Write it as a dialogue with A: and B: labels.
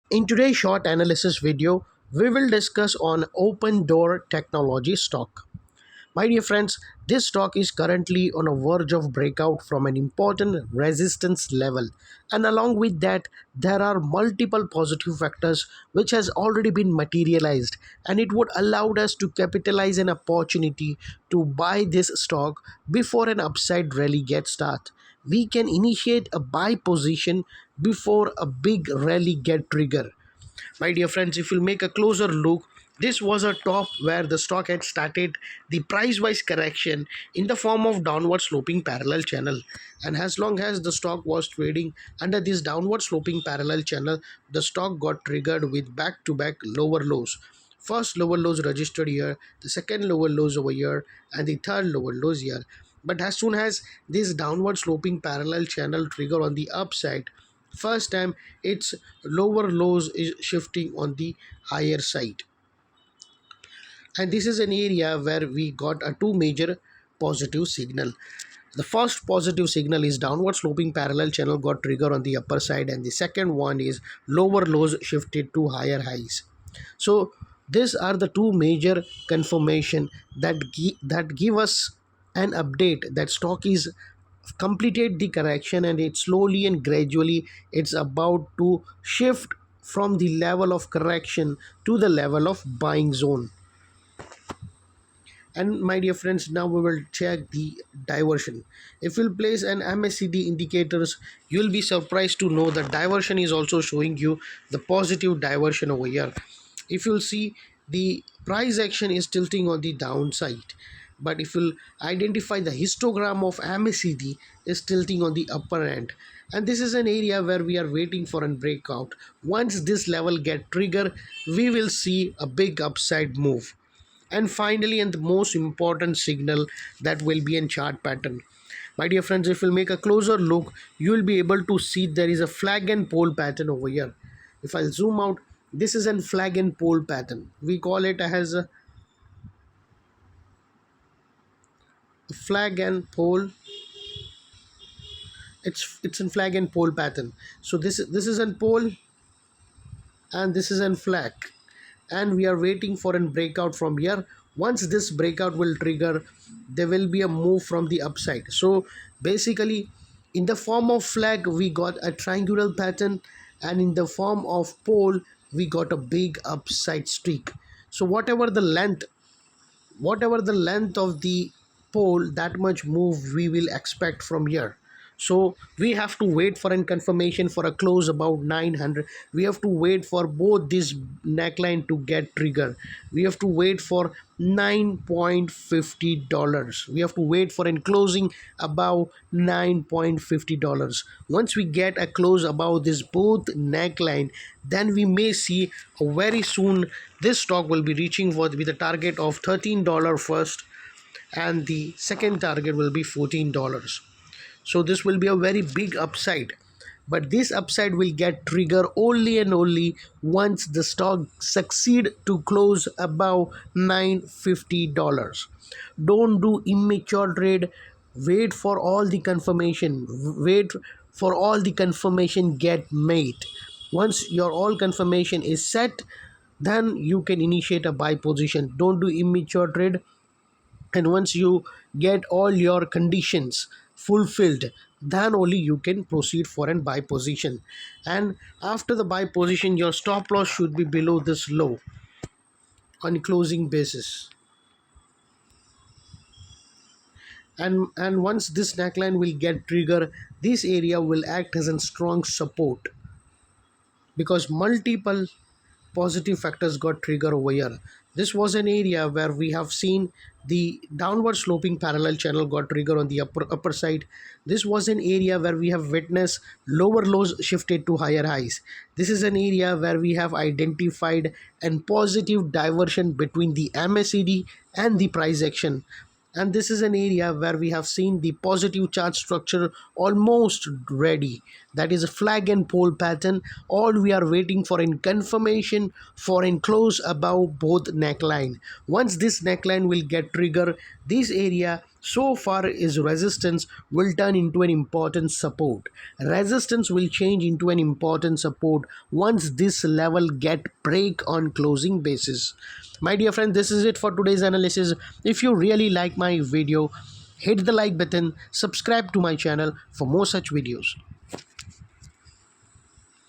A: In today's short analysis video, we will discuss on Open Door Technology stock. My dear friends, this stock is currently on a verge of breakout from an important resistance level, and along with that there are multiple positive factors which has already been materialized, and it would allow us to capitalize an opportunity to buy this stock before an upside rally gets start. We can initiate a buy position before a big rally get trigger. My dear friends, if you make a closer look, this was a top where the stock had started the price wise correction in the form of downward sloping parallel channel, and as long as the stock was trading under this downward sloping parallel channel, the stock got triggered with back to back lower lows. First lower lows registered here, the second lower lows over here, and the third lower lows here. But as soon as this downward sloping parallel channel trigger on the upside, first time its lower lows is shifting on the higher side, and this is an area where we got a two major positive signal. The first positive signal is downward sloping parallel channel got trigger on the upper side, and the second one is lower lows shifted to higher highs. So these are the two major confirmation that give us an update that stock is completed the correction, and it slowly and gradually it's about to shift from the level of correction to the level of buying zone. And my dear friends, now we will check the diversion. If you'll place an MACD indicators, you'll be surprised to know that diversion is also showing you the positive diversion over here. If you'll see, the price action is tilting on the downside, but if you'll identify the histogram of MACD is tilting on the upper end, and this is an area where we are waiting for a breakout. Once this level get trigger, we will see a big upside move. And finally, and the most important signal, that will be a chart pattern. My dear friends, if you'll make a closer look, you will be able to see there is a flag and pole pattern over here. If I'll zoom out, this is a flag and pole pattern. We call it as a flag and pole. It's in flag and pole pattern. So this is a pole, and this is a flag, and we are waiting for a breakout from here. Once this breakout will trigger, there will be a move from the upside. So basically, in the form of flag we got a triangular pattern, and in the form of pole we got a big upside streak. So whatever the length of the pole, that much move we will expect from here. So we have to wait for a confirmation for a close about 900. We have to wait for both this neckline to get trigger. We have to wait for $9.50. We have to wait for a closing above $9.50. Once we get a close above this both neckline, then we may see very soon this stock will be reaching for with a target of $13 first, and the second target will be $14. So this will be a very big upside, but this upside will get trigger only and only once the stock succeed to close above $950. Don't do immature trade. Wait for all the confirmation. Wait for all the confirmation get made. Once your all confirmation is set, then you can initiate a buy position. Don't do immature trade. And once you get all your conditions fulfilled, then only you can proceed for an buy position. And after the buy position, your stop loss should be below this low on closing basis. And once this neckline will get trigger, this area will act as a strong support, because multiple positive factors got trigger over here. This was an area where we have seen the downward sloping parallel channel got trigger on the upper side. This was an area where we have witnessed lower lows shifted to higher highs. This is an area where we have identified a positive diversion between the MACD and the price action, and this is an area where we have seen the positive chart structure almost ready. That is a flag and pole pattern. All we are waiting for in confirmation for in close above both neckline. Once this neckline will get trigger, this area so far is resistance will turn into an important support. Resistance will change into an important support once this level get break on closing basis. My dear friend, this is it for today's analysis. If you really like my video, hit the like button, subscribe to my channel for more such videos.